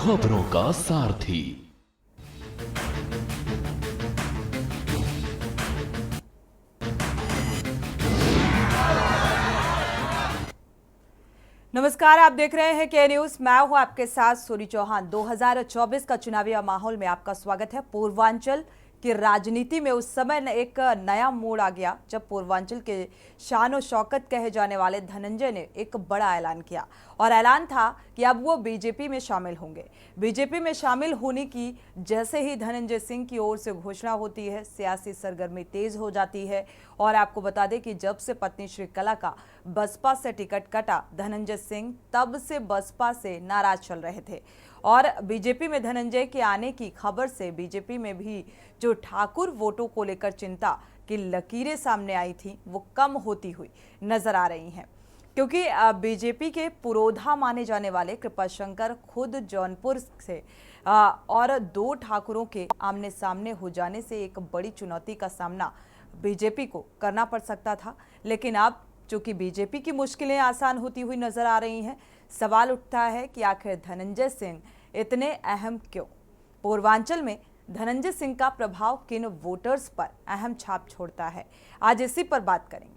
खबरों का सारथी। नमस्कार, आप देख रहे हैं के न्यूज। मैं हूं आपके साथ सूरी चौहान। 2024 का चुनावी माहौल में आपका स्वागत है। पूर्वांचल की राजनीति में उस समय एक नया मोड़ आ गया जब पूर्वांचल के शान और शौकत कहे जाने वाले धनंजय ने एक बड़ा ऐलान किया और ऐलान था कि अब वो बीजेपी में शामिल होंगे। बीजेपी में शामिल होने की जैसे ही धनंजय सिंह की ओर से घोषणा होती है, सियासी सरगर्मी तेज हो जाती है। और आपको बता दें कि जब से पत्नी श्रीकला का बसपा से टिकट कटा, धनंजय सिंह तब से बसपा से नाराज चल रहे थे और बीजेपी में धनंजय के आने की खबर से बीजेपी में भी जो ठाकुर वोटों को लेकर चिंता की लकीरें सामने आई थी वो कम होती हुई नजर आ रही हैं, क्योंकि बीजेपी के पुरोधा माने जाने वाले कृपाशंकर खुद जौनपुर से और दो ठाकुरों के आमने सामने हो जाने से एक बड़ी चुनौती का सामना बीजेपी को करना पड़ सकता था। लेकिन अब चूंकि बीजेपी की मुश्किलें आसान होती हुई नजर आ रही हैं, सवाल उठता है कि आखिर धनंजय सिंह इतने अहम क्यों? पूर्वांचल में धनंजय सिंह का प्रभाव किन वोटर्स पर अहम छाप छोड़ता है, आज इसी पर बात करेंगे।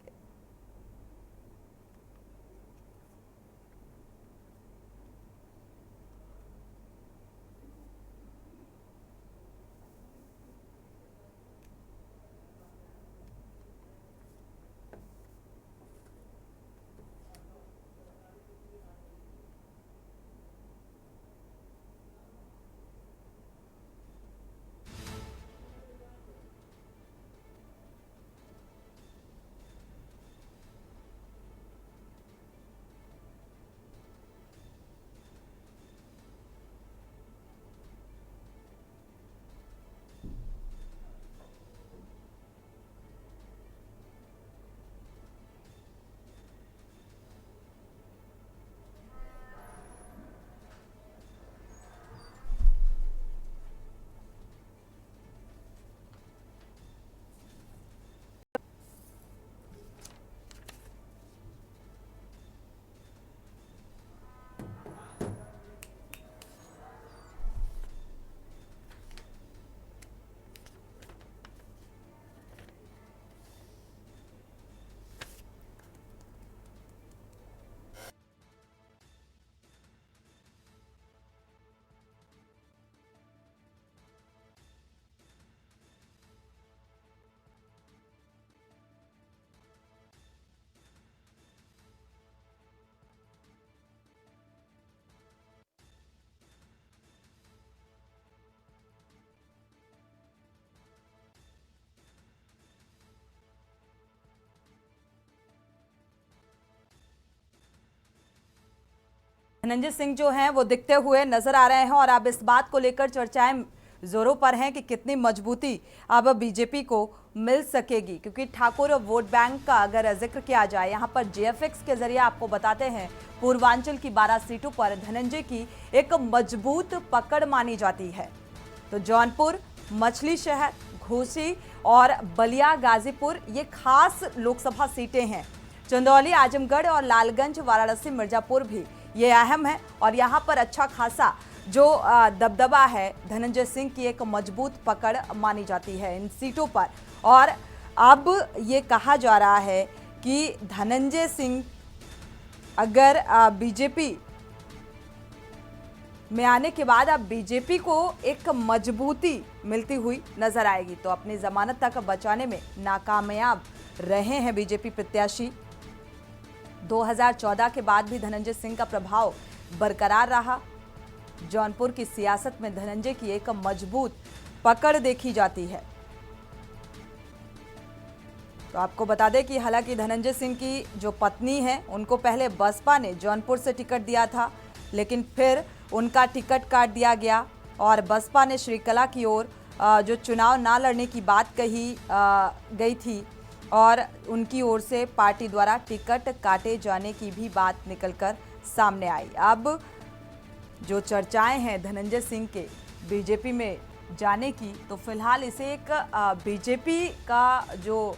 धनंजय सिंह जो हैं वो दिखते हुए नजर आ रहे हैं और अब इस बात को लेकर चर्चाएं जोरों पर हैं कि कितनी मजबूती अब बीजेपी को मिल सकेगी, क्योंकि ठाकुर वोट बैंक का अगर जिक्र किया जाए, यहाँ पर जेएफएक्स के जरिए आपको बताते हैं पूर्वांचल की 12 सीटों पर धनंजय की एक मजबूत पकड़ मानी जाती है। तो जौनपुर, मछली शहर, घोसी और बलिया गाजीपुर ये खास लोकसभा सीटें हैं। चंदौली, आजमगढ़ और लालगंज, वाराणसी, मिर्जापुर भी ये अहम है और यहाँ पर अच्छा खासा जो दबदबा है, धनंजय सिंह की एक मजबूत पकड़ मानी जाती है इन सीटों पर। और अब ये कहा जा रहा है कि धनंजय सिंह अगर बीजेपी में आने के बाद अब बीजेपी को एक मजबूती मिलती हुई नजर आएगी। तो अपनी जमानत तक बचाने में नाकामयाब रहे हैं बीजेपी प्रत्याशी। 2014 के बाद भी धनंजय सिंह का प्रभाव बरकरार रहा। जौनपुर की सियासत में धनंजय की एक मजबूत पकड़ देखी जाती है। तो आपको बता दें कि हालांकि धनंजय सिंह की जो पत्नी है उनको पहले बसपा ने जौनपुर से टिकट दिया था, लेकिन फिर उनका टिकट काट दिया गया और बसपा ने श्रीकला की ओर जो चुनाव ना लड़ने की बात कही गई थी और उनकी ओर से पार्टी द्वारा टिकट काटे जाने की भी बात निकलकर सामने आई। अब जो चर्चाएं हैं धनंजय सिंह के बीजेपी में जाने की, तो फिलहाल इसे एक बीजेपी का जो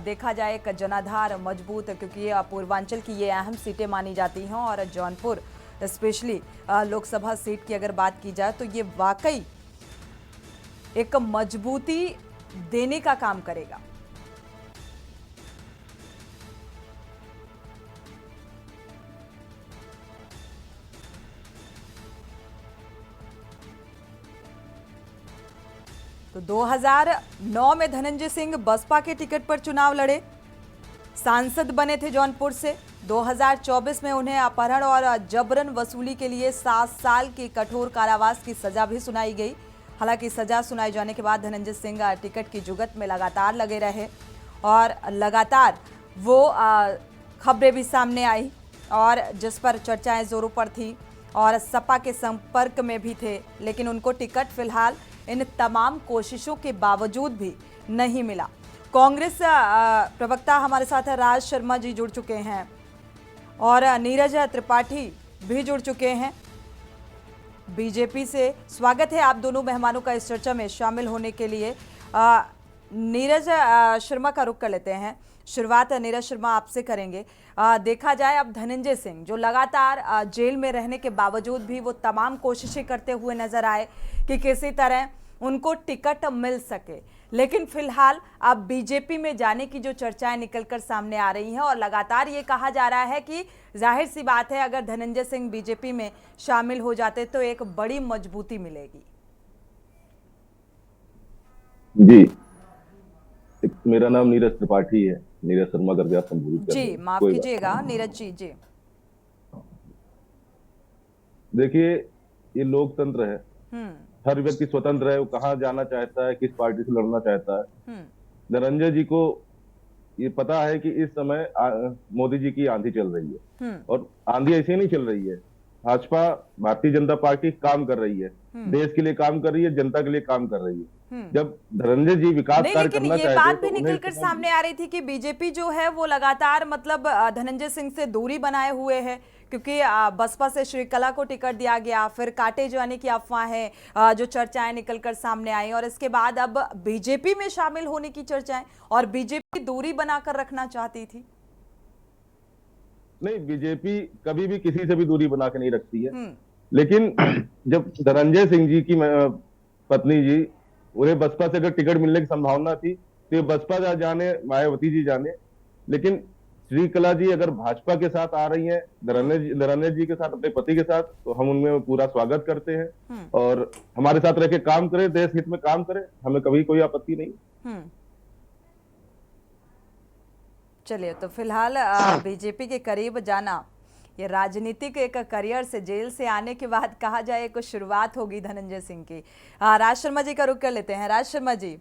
देखा जाए एक जनाधार मजबूत है, क्योंकि ये पूर्वांचल की ये अहम सीटें मानी जाती हैं और जौनपुर स्पेशली लोकसभा सीट की अगर बात की जाए तो ये वाकई एक मजबूती देने का काम करेगा। तो 2009 में धनंजय सिंह बसपा के टिकट पर चुनाव लड़े, सांसद बने थे जौनपुर से। 2024 में उन्हें अपहरण और जबरन वसूली के लिए 7 साल की कठोर कारावास की सजा भी सुनाई गई। हालांकि सजा सुनाए जाने के बाद धनंजय सिंह टिकट की जुगत में लगातार लगे रहे और लगातार वो खबरें भी सामने आई और जिस पर चर्चाएं जोरों पर थी और सपा के संपर्क में भी थे, लेकिन उनको टिकट फिलहाल इन तमाम कोशिशों के बावजूद भी नहीं मिला। कांग्रेस प्रवक्ता हमारे साथ राज शर्मा जी जुड़ चुके हैं और नीरज त्रिपाठी भी जुड़ चुके हैं बीजेपी से। स्वागत है आप दोनों मेहमानों का इस चर्चा में शामिल होने के लिए। नीरज शर्मा का रुख कर लेते हैं। शुरुआत नीरज शर्मा आपसे करेंगे। देखा जाए अब धनंजय सिंह जो लगातार जेल में रहने के बावजूद भी वो तमाम कोशिशें करते हुए नजर आए कि किसी तरह उनको टिकट मिल सके, लेकिन फिलहाल अब बीजेपी में जाने की जो चर्चाएं निकलकर सामने आ रही हैं और लगातार ये कहा जा रहा है कि जाहिर सी बात है अगर धनंजय सिंह बीजेपी में शामिल हो जाते तो एक बड़ी मजबूती मिलेगी। जी, मेरा नाम नीरज त्रिपाठी है, नीरज शर्मा करके आप संबोधित जी, माफ कीजिएगा नीरज जी। जी देखिए, ये लोकतंत्र है, हर व्यक्ति स्वतंत्र है, वो कहाँ जाना चाहता है, किस पार्टी से लड़ना चाहता है। धनंजय जी को ये पता है कि इस समय मोदी जी की आंधी चल रही है और आंधी ऐसे नहीं चल रही है। भाजपा भारतीय जनता पार्टी काम कर रही है, देश के लिए काम कर रही है, जनता के लिए काम कर रही है। जब धनंजय जी विकास कार्य करना चाहते हैं, ये बात भी निकलकर सामने आ रही थी कि बीजेपी जो है वो लगातार मतलब धनंजय सिंह से दूरी बनाए हुए है, क्योंकि बसपा से श्रीकला को टिकट दिया गया, फिर काटे जाने की अफवाहें जो चर्चाएं निकलकर सामने आई और इसके बाद अब बीजेपी में शामिल होने की चर्चाएं और बीजेपी दूरी बनाकर रखना चाहती थी। नहीं, बीजेपी कभी भी किसी से भी दूरी बना के नहीं रखती है, लेकिन जब धनंजय सिंह जी की पत्नी जी उन्हें बसपा से अगर टिकट मिलने की संभावना थी तो ये बसपा जाने, मायावती जी जाने, लेकिन श्रीकला जी अगर भाजपा के साथ आ रही हैं, धनंजय जी के साथ, अपने पति के साथ, तो हम उनमें पूरा स्वागत करते हैं और हमारे साथ रह के काम करें, देश हित में काम करें, हमें कभी कोई आपत्ति नहीं। चलिए, तो फिलहाल बीजेपी के करीब जाना ये राजनीतिक एक करियर से जेल से आने के बाद कहा जाए कुछ शुरुआत होगी धनंजय सिंह की। राज शर्मा जी का रुख कर लेते हैं। राज शर्मा जी,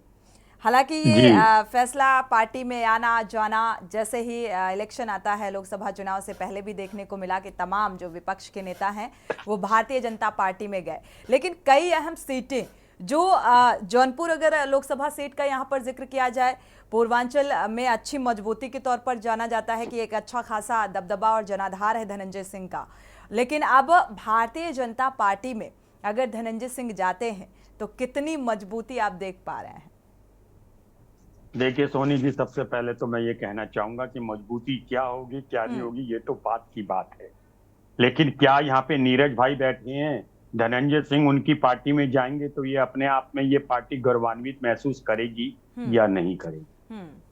हालांकि ये फैसला पार्टी में आना जाना जैसे ही इलेक्शन आता है, लोकसभा चुनाव से पहले भी देखने को मिला कि तमाम जो विपक्ष के नेता हैं वो भारतीय जनता पार्टी में गए, लेकिन कई अहम सीटें जो जौनपुर अगर लोकसभा सीट का यहाँ पर जिक्र किया जाए, पूर्वांचल में अच्छी मजबूती के तौर पर जाना जाता है कि एक अच्छा खासा दबदबा और जनाधार है धनंजय सिंह का, लेकिन अब भारतीय जनता पार्टी में अगर धनंजय सिंह जाते हैं तो कितनी मजबूती आप देख पा रहे हैं? देखिए सोनी जी, सबसे पहले तो मैं ये कहना चाहूंगा कि मजबूती क्या होगी क्या नहीं होगी ये तो बात की बात है, लेकिन क्या यहाँ पे नीरज भाई बैठे हैं, धनंजय सिंह उनकी पार्टी में जाएंगे तो ये अपने आप में ये पार्टी गौरवान्वित महसूस करेगी या नहीं करेगी,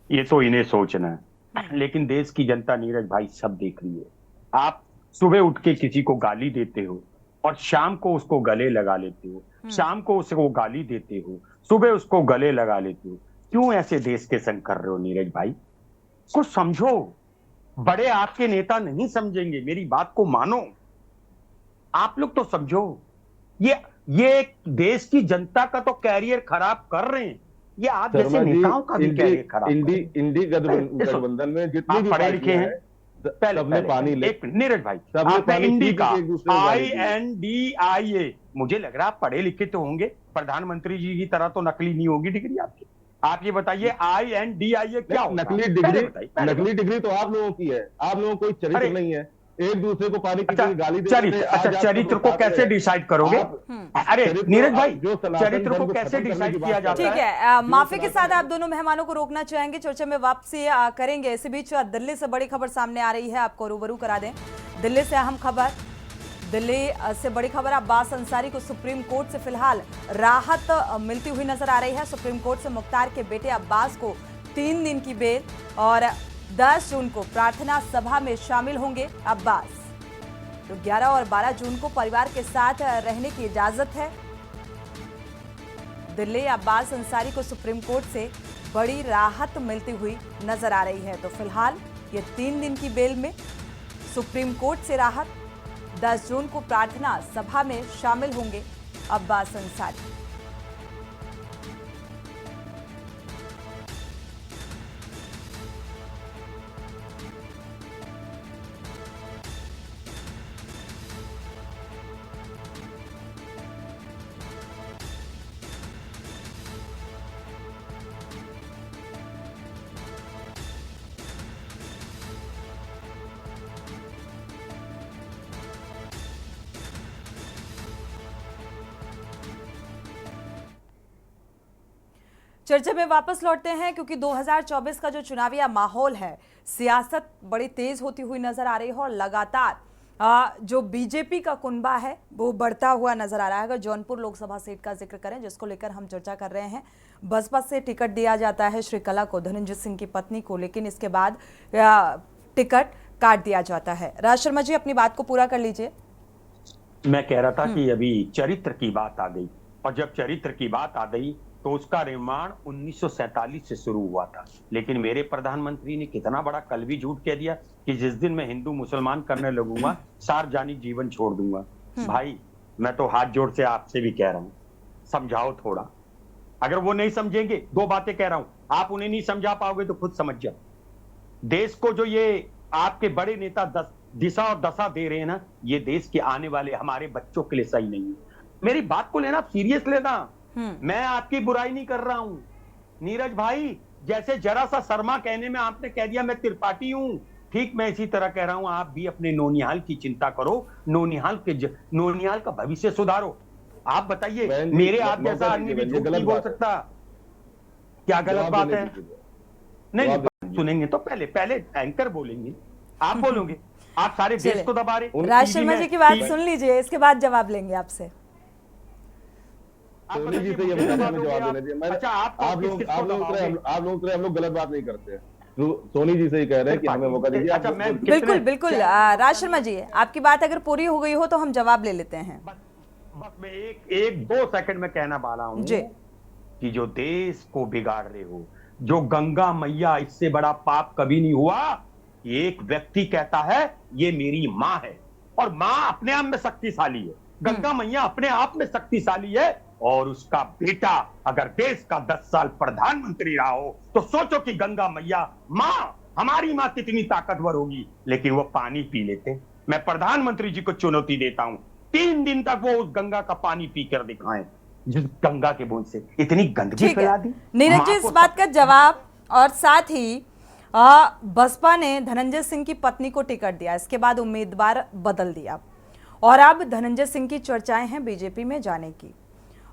ये तो इन्हें सोचना है। लेकिन देश की जनता नीरज भाई सब देख रही है। आप सुबह उठ के किसी को गाली देते हो और शाम को उसको गले लगा लेते हो, शाम को उसको गाली देते हो, सुबह उसको गले लगा लेते हो। क्यों ऐसे देश के संग कर रहे हो नीरज भाई? कुछ समझो, बड़े आपके नेता नहीं समझेंगे, मेरी बात को मानो, आप लोग तो समझो। ये देश की जनता का तो कैरियर खराब कर रहे हैं, ये आप जैसे नेताओं का भी कैरियर खराब। इंडी गठबंधन में जितने भी पढ़े लिखे हैं, सबने पानी ले। नीरज भाई, आपने इंडी का INDIA, मुझे लग रहा है आप पढ़े लिखे तो होंगे, प्रधानमंत्री जी की तरह तो नकली नहीं होगी डिग्री आपकी। आप ये बताइए INDIA क्या होता है? नकली डिग्री तो आप लोगों की है, आप लोगों को कोई चरित्र नहीं है, एक दूसरे को पानी की गाली देते। चरित्र को कैसे डिसाइड करोगे? अरे नीरज भाई, चरित्र को कैसे डिसाइड किया जाता है? ठीक है, माफी के साथ आप दोनों मेहमानों को रोकना चाहेंगे, चर्चा में वापसी करेंगे। इसी बीच दिल्ली से बड़ी खबर सामने आ रही है, आपको रूबरू करा दें। दिल्ली से अहम खबर, दिल्ली से बड़ी खबर, अब्बास अंसारी को सुप्रीम कोर्ट से फिलहाल राहत मिलती हुई नजर आ रही है। सुप्रीम कोर्ट से मुख्तार के बेटे अब्बास को 3 दिन की बेल और 10 जून को प्रार्थना सभा में शामिल होंगे अब्बास। तो 11 और 12 जून को परिवार के साथ रहने की इजाजत है। दिल्ली अब्बास अंसारी को सुप्रीम कोर्ट से बड़ी राहत मिलती हुई नजर आ रही है। तो फिलहाल ये 3 दिन की बेल में सुप्रीम कोर्ट से राहत, 10 जून को प्रार्थना सभा में शामिल होंगे अब्बास अंसारी। चर्चा में वापस लौटते हैं क्योंकि 2024 का जो चुनावी माहौल है, सियासत बड़ी तेज होती हुई नजर आ रही है और लगातार जो बीजेपी का कुनबा है वो बढ़ता हुआ नजर आ रहा है। अगर जौनपुर लोकसभा सीट का जिक्र करें, जिसको लेकर हम चर्चा कर रहे हैं, बसपा से टिकट दिया जाता है श्रीकला को, धनंजय सिंह की पत्नी को, लेकिन इसके बाद टिकट काट दिया जाता है। राज शर्मा जी, अपनी बात को पूरा कर लीजिए। मैं कह रहा था कि अभी चरित्र की बात आ गई, और जब चरित्र की बात आ गई तो उसका निर्माण 1947 से शुरू हुआ था। लेकिन मेरे प्रधानमंत्री ने कितना बड़ा कलवी झूठ कह दिया कि जिस दिन मैं हिंदू मुसलमान करने लगूंगा सार्वजनिक जीवन छोड़ दूंगा। भाई, मैं तो हाथ जोड़ से आपसे भी कह रहा हूं, समझाओ थोड़ा। अगर वो नहीं समझेंगे, 2 बातें कह रहा हूं, आप उन्हें नहीं समझा पाओगे तो खुद समझ जाओ। देश को जो ये आपके बड़े नेता दिशा और दशा दे रहे हैं ना, ये देश के आने वाले हमारे बच्चों के लिए सही नहीं है। मेरी बात को लेना, सीरियस लेना। मैं आपकी बुराई नहीं कर रहा हूं नीरज भाई। जैसे जरा सा शर्मा कहने में आपने कह दिया मैं त्रिपाठी हूं, ठीक मैं इसी तरह कह रहा हूं, आप भी अपने नौनिहाल की चिंता करो, नौनिहाल का भविष्य सुधारो। आप बताइए, मेरे आप जैसा आदमी भी झूठ नहीं बोल सकता। क्या गलत बात है? नहीं सुनेंगे तो पहले एंकर बोलेंगे, आप बोलोगे। आप सारे देश को दबा रहे। राज शर्मा जी की बात सुन लीजिए, इसके बाद जवाब लेंगे आपसे। सोनी जी से ये बताना, हमें जवाब देना चाहिए। अच्छा, आप लोग हम लोग गलत बात नहीं करते हैं। सोनी जी से ही कह रहे हैं कि हमें मौका दीजिए। अच्छा, बिल्कुल बिल्कुल राज शर्मा जी, आपकी बात अगर पूरी हो गई हो तो हम जवाब ले लेते हैं। बस मैं एक 2 सेकंड में कहना वाला हूं कि जो देश को बिगाड़ रहे हो, जो गंगा मैया, इससे बड़ा पाप कभी नहीं हुआ। एक व्यक्ति कहता है ये मेरी माँ है, और माँ अपने आप में शक्तिशाली है, गंगा मैया अपने आप में शक्तिशाली है, और उसका बेटा अगर देश का 10 साल प्रधानमंत्री रहा हो तो सोचो कि गंगा मैया, माँ, हमारी माँ कितनी ताकतवर होगी। लेकिन वो पानी पी लेते। मैं प्रधानमंत्री जी को चुनौती देता हूं, 3 दिन तक वो उस गंगा का पानी पीकर दिखाएं, जिस गंगा के बूंद से इतनी गंदगी फैला दी। नीरज जी, इस बात का जवाब, और साथ ही बसपा ने धनंजय सिंह की पत्नी को टिकट दिया, इसके बाद उम्मीदवार बदल दिया, और अब धनंजय सिंह की चर्चाएं हैं बीजेपी में जाने की।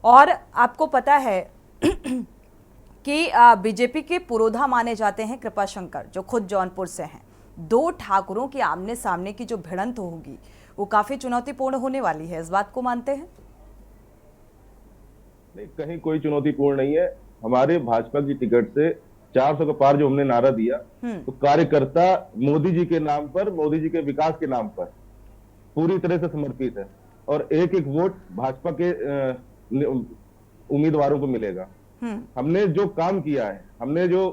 और आपको पता है कि बीजेपी के पुरोधा माने जाते हैं कृपाशंकर, जो खुद जौनपुर से हैं। 2 ठाकुरों की आमने सामने की जो भिड़ंत होगी वो काफी चुनौतीपूर्ण होने वाली है, इस बात को मानते हैं? नहीं, कहीं कोई चुनौतीपूर्ण नहीं है। हमारे भाजपा की टिकट से 400 के पार जो हमने नारा दिया, तो कार्यकर्ता मोदी जी के नाम पर, मोदी जी के विकास के नाम पर पूरी तरह से समर्पित है, और एक एक वोट भाजपा के उम्मीदवारों को मिलेगा। हमने जो काम किया है, हमने जो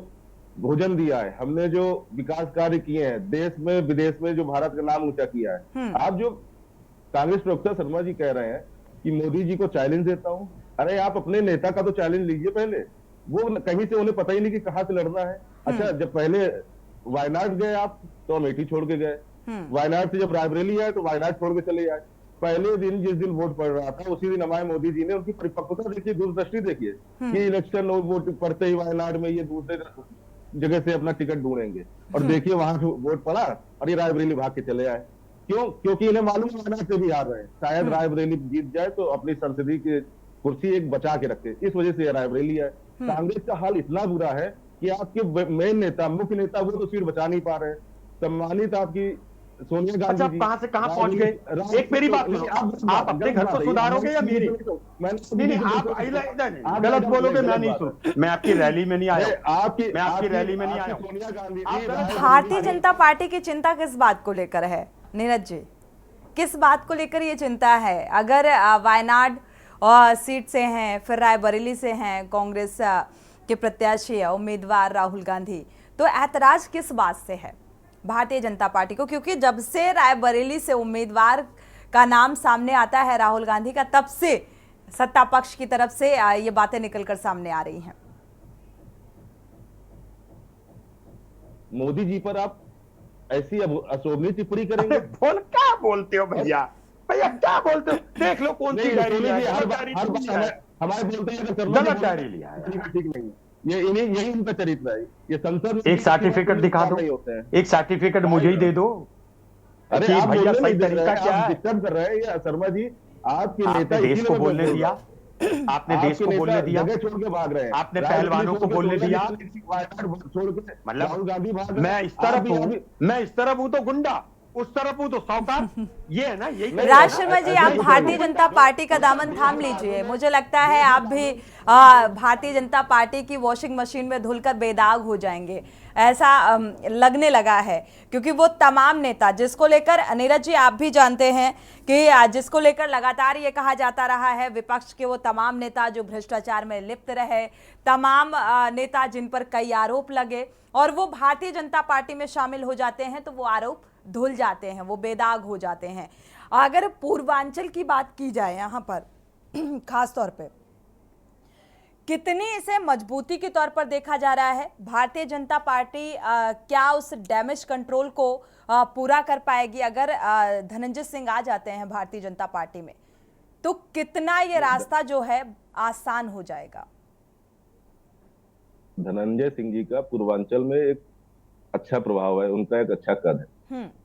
भोजन दिया है, हमने जो विकास कार्य किए हैं, देश में विदेश में जो भारत का नाम ऊंचा किया है। आप जो कांग्रेस प्रवक्ता शर्मा जी कह रहे हैं कि मोदी जी को चैलेंज देता हूं, अरे आप अपने नेता का तो चैलेंज लीजिए पहले। वो कहीं से उन्हें पता ही नहीं कि कहां से लड़ना है। अच्छा, जब पहले वायनाड गए आप तो अमेठी छोड़ के गए, वायनाड से जब रायबरेली आए तो वायनाड छोड़ के चले आए। पहले दिन जिस दिन वोट पड़ रहा था उसी दिन हमारे मोदी जी ने उनकी परिपक्वता देखिए, दूरदृष्टि देखिए कि इलेक्शन वोट पड़ते ही वायनाड में ये दूसरे जगह से अपना टिकट ढूंढेंगे, और देखिए वहां वोट पड़ा और ये रायबरेली भाग के चले आए। क्यों? क्योंकि इन्हें मालूम वायनाड से भी हार रहे हैं, शायद रायबरेली जीत जाए तो अपनी संसदीय की कुर्सी एक बचा के रखे, इस वजह से रायबरेली है। कांग्रेस का हाल इतना बुरा है कि आपके मेन नेता, मुख्य नेता, वो तो सीट बचा नहीं पा रहे। सम्मानित आपकी सोनिया गांधी अच्छा, आप कहां से कहां पहुंच गए? एक मेरी बात सुनो, आप अपने घर को सुधारोगे या मेरी? नहीं, आप गलत बोलोगे, मैं नहीं सुन, मैं आपकी रैली में नहीं आया, मैं आपकी रैली में नहीं आया। सोनिया गांधी भारतीय जनता पार्टी की चिंता किस बात को लेकर है नीरज जी? किस बात को लेकर ये चिंता है? अगर वायनाड सीट से हैं, फिर रायबरेली से हैं कांग्रेस के प्रत्याशी उम्मीदवार राहुल गांधी, तो ऐतराज किस बात से है भारतीय जनता पार्टी को? क्योंकि जब से रायबरेली से उम्मीदवार का नाम सामने आता है राहुल गांधी का, तब से सत्ता पक्ष की तरफ से ये बातें निकलकर सामने आ रही हैं। मोदी जी पर आप ऐसी अशोभनीय टिप्पणी करेंगे? बोल, क्या बोलते हो भैया? भैया क्या बोलते हो? देख लो कौन सी डायरी लिया है, हमारे बोलते हैं गलत डायरी लिया है, ठीक नहीं। ये यही उनका चरित्र है। ये संसद एक सर्टिफिकेट दिखा दो, एक सर्टिफिकेट मुझे ही दे दो। अरे आप भैया सही तरीका क्या है? डिस्टर्ब कर रहे हैं ये शर्मा जी। आपके नेता देश को बोलने दिया, आपने देश को बोलने दिया, जगह छोड़ के भाग रहे हैं, आपने पहलवानों को बोलने दिया, छोड़ के मतलब गांधी भाग मैं इस तरफ हूं तो गुंडा, उस तरफ हूं तो साउकार, ये है ना, यही। राज शर्मा जी, आप भारतीय जनता पार्टी का दामन थाम लीजिए। मुझे लगता है आप भी भारतीय जनता पार्टी की वॉशिंग मशीन में धुलकर बेदाग हो जाएंगे, ऐसा लगने लगा है। क्योंकि वो तमाम नेता जिसको लेकर, नीरज जी आप भी जानते हैं कि जिसको लेकर लगातार ये कहा जाता रहा है, विपक्ष के वो तमाम नेता जो भ्रष्टाचार में लिप्त रहे, तमाम नेता जिन पर कई आरोप लगे, और वो भारतीय जनता पार्टी में शामिल हो जाते हैं तो वो आरोप धुल जाते हैं, वो बेदाग हो जाते हैं। अगर पूर्वांचल की बात की जाए यहाँ पर खास तौर पे, कितनी इसे मजबूती के तौर पर देखा जा रहा है? भारतीय जनता पार्टी क्या उस डैमेज कंट्रोल को पूरा कर पाएगी? अगर धनंजय सिंह आ जाते हैं भारतीय जनता पार्टी में, तो कितना ये रास्ता जो है आसान हो जाएगा? धनंजय सिंह जी का पूर्वांचल में एक अच्छा प्रभाव है, उनका एक अच्छा कद है।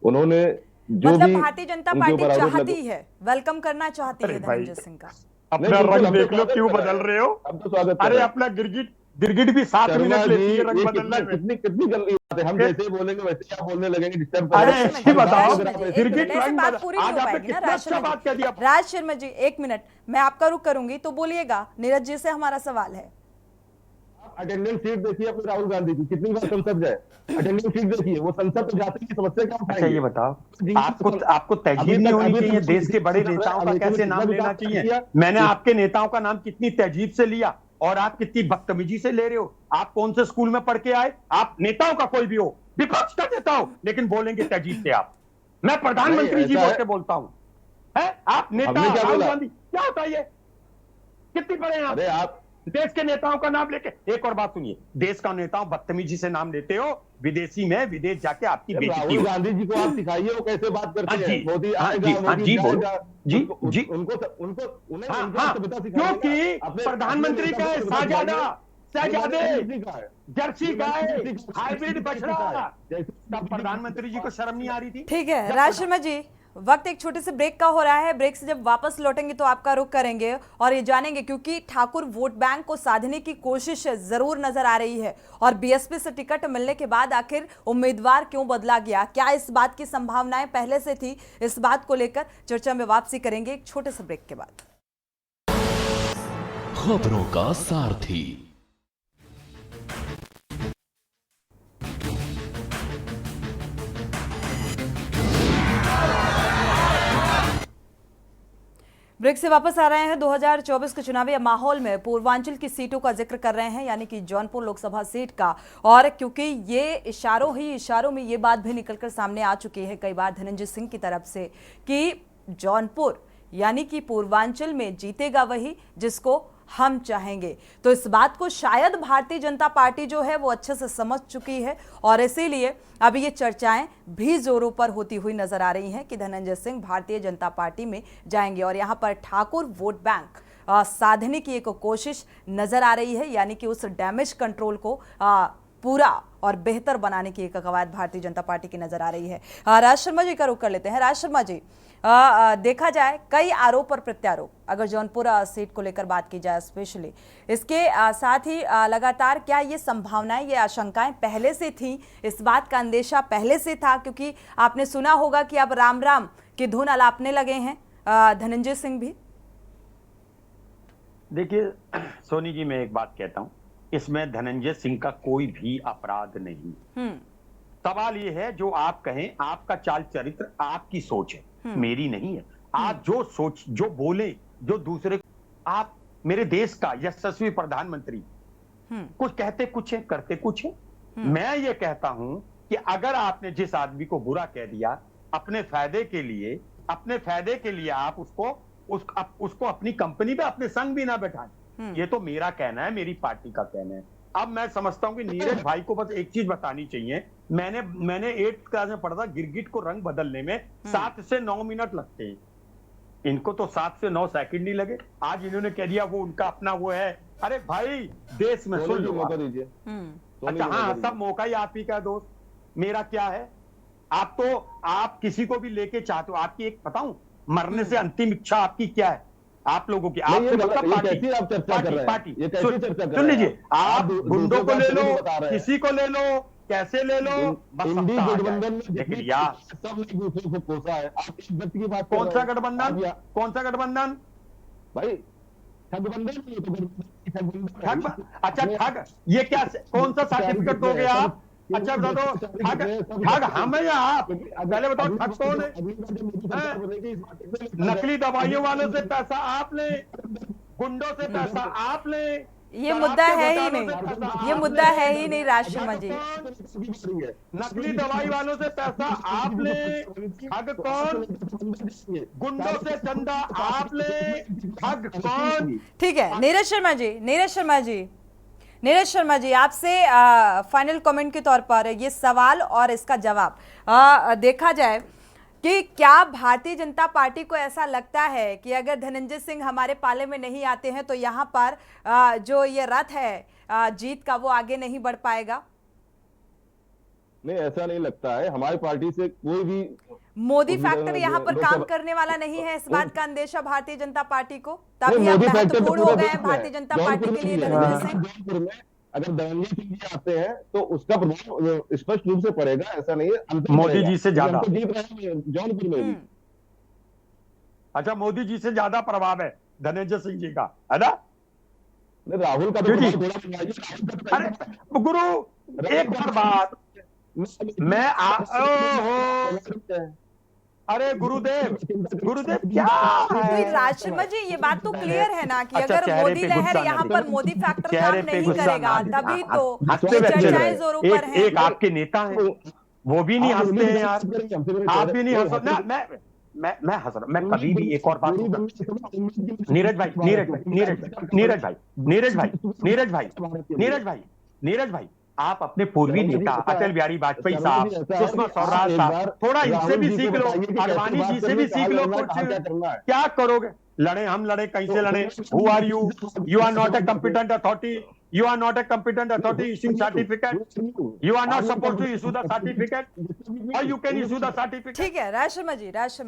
उन्होंने जो मतलब भी भारतीय जनता पार्टी चाहती है, वेलकम करना चाहती है धनंजय सिंह का। अपना रंग देख लो, क्यों बदल रहे हो? अब तो स्वागत। अरे अपना गिरगिट भी 7 मिनट लेती है रंग बदलने में। कितनी गंदी बात है। हम जैसे ही बोलेंगे वैसे ही आप बोलने लगेंगे, डिस्टर्ब अरे करेंगे। बताओ, गिरगिट रंग आज आपने कितना अच्छा बात कह दिया। राज शर्मा जी, एक मिनट, मैं आपका रुख करूंगी तो बोलिएगा। नीरज जी से हमारा सवाल है, अटेंडेंस सीट देखिए अपने राहुल गांधी की, कितनी बार संसद जाए, अटेंडेंस सीट देखिए, वो संसद तो जाते ही समस्या क्या उठाएंगे। अच्छा ये बताओ, आपको तहजीब नहीं होनी चाहिए? देश के बड़े नेताओं का कैसे नाम लेना चाहिए? मैंने आपके नेताओं का नाम कितनी तहजीब से लिया और आप कितनी बदतमीजी से ले रहे हो। आप कौन से स्कूल में पढ़ के आए? आप नेताओं का कोई भी हो, विपक्ष का नेता हो, लेकिन बोलेंगे तहजीब से आप। मैं प्रधानमंत्री जी बोल के बोलता हूं, है आप नेता राहुल गांधी, क्या होता है ये? कितनी बड़े हैं आप? अरे आप देश के नेताओं का नाम लेके, एक और बात सुनिए, देश का नेताओं बदतमीजी से नाम लेते हो, विदेशी में विदेश जाके आपकी बेइज्जती राहुल हो। गांधी जी को आप सिखाइए वो कैसे बात करते हैं। मोदी आएगा, जी बोलो जी, क्योंकि प्रधानमंत्री का है शहजादे, जर्सी गाय, हाइब्रिड बछड़ा, तब प्रधानमंत्री जी को शर्म नहीं आ रही थी? ठीक है राज शर्मा जी, वक्त एक छोटे से ब्रेक का हो रहा है। ब्रेक से जब वापस लौटेंगे तो आपका रुख करेंगे और ये जानेंगे, क्योंकि ठाकुर वोट बैंक को साधने की कोशिश जरूर नजर आ रही है, और बीएसपी से टिकट मिलने के बाद आखिर उम्मीदवार क्यों बदला गया, क्या इस बात की संभावनाएं पहले से थी? इस बात को लेकर चर्चा में वापसी करेंगे एक छोटे से ब्रेक के बाद। खबरों का सारथी। ब्रेक से वापस आ रहे हैं। 2024 के चुनावी माहौल में पूर्वांचल की सीटों का जिक्र कर रहे हैं, यानी कि जौनपुर लोकसभा सीट का। और क्योंकि ये इशारों में ये बात भी निकलकर सामने आ चुकी है कई बार धनंजय सिंह की तरफ से कि जौनपुर यानी कि पूर्वांचल में जीतेगा वही जिसको हम चाहेंगे, तो इस बात को शायद भारतीय जनता पार्टी जो है वो अच्छे से समझ चुकी है, और इसीलिए अभी ये चर्चाएं भी जोरों पर होती हुई नजर आ रही हैं कि धनंजय सिंह भारतीय जनता पार्टी में जाएंगे। और यहाँ पर ठाकुर वोट बैंक साधने की एक कोशिश नजर आ रही है, यानी कि उस डैमेज कंट्रोल को पूरा और बेहतर बनाने की एक कवायद भारतीय जनता पार्टी की नजर आ रही है। राज शर्मा जी का रुख कर लेते हैं। राज शर्मा जी, देखा जाए कई आरोप और प्रत्यारोप, अगर जौनपुर सीट को लेकर बात की जाए स्पेशली, इसके साथ ही लगातार क्या ये संभावनाएं, ये आशंकाएं पहले से थी, इस बात का अंदेशा पहले से था? क्योंकि आपने सुना होगा कि अब राम राम की धुन अलापने लगे हैं धनंजय सिंह भी। देखिए सोनी जी, मैं एक बात कहता हूं, इसमें धनंजय सिंह का कोई भी अपराध नहीं। सवाल ये है, जो आप कहें, आपका चाल चरित्र, आपकी सोच है, मेरी नहीं है। आप जो सोच, जो बोले, जो दूसरे, आप मेरे देश का यशस्वी प्रधानमंत्री, कुछ कहते कुछ है, करते कुछ है। मैं ये कहता हूं कि अगर आपने जिस आदमी को बुरा कह दिया अपने फायदे के लिए आप उसको अपनी कंपनी में अपने संग भी ना बैठाएं। ये तो मेरा कहना है, मेरी पार्टी का कहना है। अब मैं समझता हूं कि नीरज भाई को बस एक चीज बतानी चाहिए। मैंने 8th क्लास में पढ़ा था, गिरगिट को रंग बदलने में 7 से 9 मिनट लगते हैं। इनको तो 7 से 9 सेकंड नहीं लगे। आज इन्होंने कह दिया वो उनका अपना वो है। अरे भाई, देश में सुन लो, मौका दीजिए। अच्छा हाँ, सब मौका ही आप ही का दोस्त, मेरा क्या है? आप किसी को भी लेके चाहते हो। आपकी एक बताऊं, मरने से अंतिम इच्छा आपकी क्या है? आप लोगों की, आप सुन लीजिए, आप गुंडों को ले लो, किसी को ले लो, कैसे ले लो, इंडी गठबंधन में लेकिन यार सब एक दूसरे को कोसा है। आप इस व्यक्ति की बात कौन सा गठबंधन? कौन सा गठबंधन भाई? ठग? अच्छा ठग, ये क्या, कौन सा सर्टिफिकेट दोगे आप? अच्छा बता दो, ठग हम है या आप? पहले बताओ, ठग कौन है? नकली दवाइयों वालों से पैसा आप ले, गुंडों से पैसा आप ले। ये मुद्दा है ही नहीं, ये मुद्दा है ही नहीं राज शर्मा जी। नकली दवाई वालों से पैसा आप ले, ठग कौन? गुंडों से चंदा आप ले, ठग कौन? ठीक है नीरज शर्मा जी, आपसे फाइनल कमेंट के तौर पर ये सवाल और इसका जवाब, देखा जाए कि क्या भारतीय जनता पार्टी को ऐसा लगता है कि अगर धनंजय सिंह हमारे पाले में नहीं आते हैं तो यहाँ पर जो ये रथ है जीत का, वो आगे नहीं बढ़ पाएगा? नहीं, ऐसा नहीं लगता है। हमारी पार्टी से कोई भी मोदी फैक्टर यहाँ पर काम करने वाला नहीं है, इस बात का अंदेशा भारतीय जनता पार्टी को? तभी अब महत्वपूर्ण हो गए हैं भारतीय जनता पार्टी के लिए धनंजय सिंह। जौनपुर में अगर धनंजय सिंह जी आते हैं तो उसका प्रभाव स्पष्ट रूप से पड़ेगा, ऐसा नहीं है। मोदी जी से ज्यादा जीत रहे हैं जौनपुर में भी। अच्छा, मोदी जी से ज्यादा प्रभाव है धनंजय सिंह जी का, है ना? राहुल का तो अरे गुरु, एक बार बात, मैं अरे गुरुदेव क्या है? राज शर्मा जी, ये बात तो क्लियर है ना कि अगर मोदी लहर यहाँ पर मोदी फैक्टर काम नहीं करेगा तभी तो चर्चाएं जोरों पर हैं। एक आपके नेता हैं, वो भी नहीं हंसते हैं यार, आप भी नहीं हंसो ना। मैं हंस रहा, मैं कभी भी, एक और बात, नीरज भाई, आप अपने पूर्वी नेता अटल बिहारी वाजपेयी साहब, सुषमा स्वराज साहब, थोड़ा इनसे भी सीख लो, आडवाणी जी से भी सीख लो कुछ। क्या करोगे? लड़े, हम लड़े, कहीं से लड़े? Who are you? You are not a competent authority, you are not a competent authority issuing certificate, you are not supposed to issue the certificate और you can issue the certificate. ठीक है राज शर्मा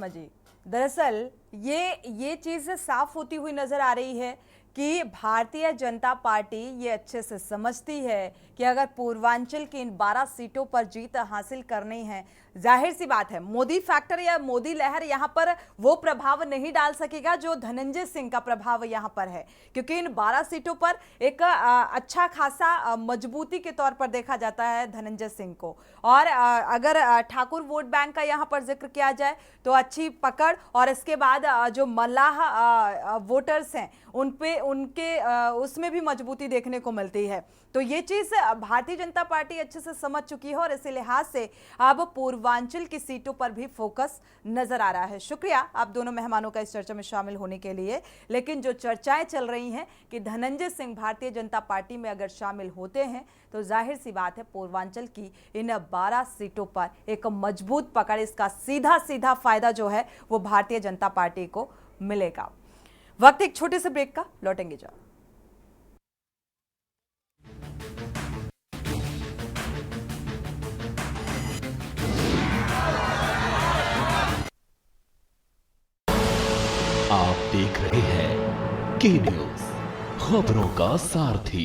जी, दरअसल ये चीज साफ होती हुई नजर आ रही है कि भारतीय जनता पार्टी ये अच्छे से समझती है कि अगर पूर्वांचल की इन 12 सीटों पर जीत हासिल करनी है, जाहिर सी बात है मोदी फैक्टर या मोदी लहर यहाँ पर वो प्रभाव नहीं डाल सकेगा जो धनंजय सिंह का प्रभाव यहाँ पर है, क्योंकि इन 12 सीटों पर एक अच्छा खासा मजबूती के तौर पर देखा जाता है धनंजय सिंह को। और अगर ठाकुर वोट बैंक का यहाँ पर जिक्र किया जाए तो अच्छी पकड़, और इसके बाद जो मल्लाह वोटर्स हैं उनके उसमें भी मजबूती देखने को मिलती है। तो ये चीज भारतीय जनता पार्टी अच्छे से समझ चुकी है और इसी लिहाज से अब पूर्वांचल की सीटों पर भी फोकस नजर आ रहा है। शुक्रिया आप दोनों मेहमानों का इस चर्चा में शामिल होने के लिए। लेकिन जो चर्चाएं चल रही हैं कि धनंजय सिंह भारतीय जनता पार्टी में अगर शामिल होते हैं तो जाहिर सी बात है पूर्वांचल की इन 12 सीटों पर एक मजबूत पकड़, इसका सीधा फायदा जो है वो भारतीय जनता पार्टी को मिलेगा। वक्त एक छोटे से ब्रेक का, लौटेंगे जब। के न्यूज, खबरों का सारथी।